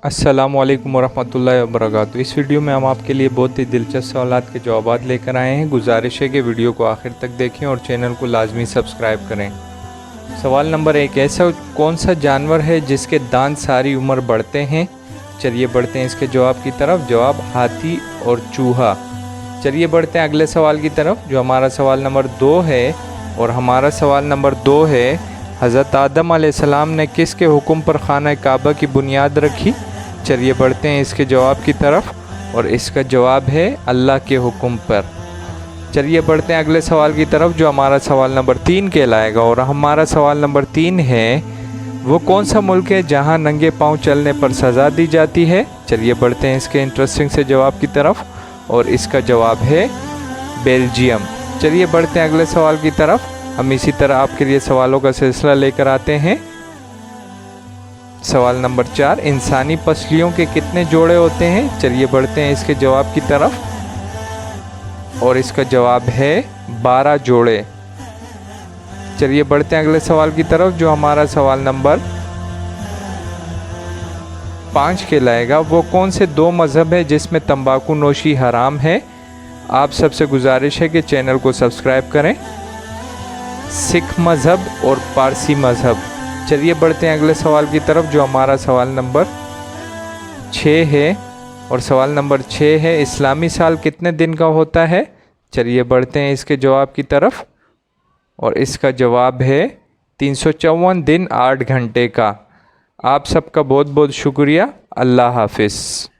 अस्सलामु अलैकुम वरहमतुल्लाहि वबरकातुहू। इस वीडियो में हम आपके लिए बहुत ही दिलचस्प सवालात के जवाब लेकर आए हैं। गुजारिश है कि वीडियो को आखिर तक देखें और चैनल को लाजमी सब्सक्राइब करें। सवाल नंबर 1, ऐसा कौन सा जानवर है जिसके दांत सारी उम्र बढ़ते हैं? चलिए बढ़ते हैं इसके जवाब की तरफ। जवाब हाथी और चूहा। चलिए बढ़ते हैं अगले सवाल की तरफ जो हमारा सवाल नंबर 2 है। और हमारा सवाल नंबर 2 है, हज़रत आदम अलैहिस्सलाम ने किसके हुक्म पर खाना काबा की बुनियाद रखी? चलिए बढ़ते हैं इसके जवाब की तरफ और इसका जवाब है अल्लाह के हुक्म पर। चलिए बढ़ते हैं अगले सवाल की तरफ जो हमारा सवाल नंबर 3 कहलाएगा। और हमारा सवाल नंबर 3 है, वो कौन सा मुल्क है जहां नंगे पांव चलने पर सज़ा दी जाती है? चलिए बढ़ते हैं इसके इंटरेस्टिंग से जवाब की तरफ और इसका जवाब है बेल्जियम। चलिए बढ़ते हैं अगले सवाल की तरफ। हम इसी तरह आपके लिए सवालों का सिलसिला लेकर आते हैं। सवाल नंबर 4, इंसानी पसलियों के कितने जोड़े होते हैं? चलिए बढ़ते हैं इसके जवाब की तरफ और इसका जवाब है 12 जोड़े। चलिए बढ़ते हैं अगले सवाल की तरफ जो हमारा सवाल नंबर 5 कहलाएगा। वो कौन से 2 मज़हब है जिसमें तंबाकू नोशी हराम है? आप सबसे गुजारिश है कि चैनल को सब्सक्राइब करें। सिख मज़हब और पारसी मज़हब। चलिए बढ़ते हैं अगले सवाल की तरफ जो हमारा सवाल नंबर 6 है। और सवाल नंबर 6 है, इस्लामी साल कितने दिन का होता है? चलिए बढ़ते हैं इसके जवाब की तरफ और इसका जवाब है 354 दिन 8 घंटे का। आप सबका बहुत बहुत शुक्रिया। अल्लाह हाफिज़।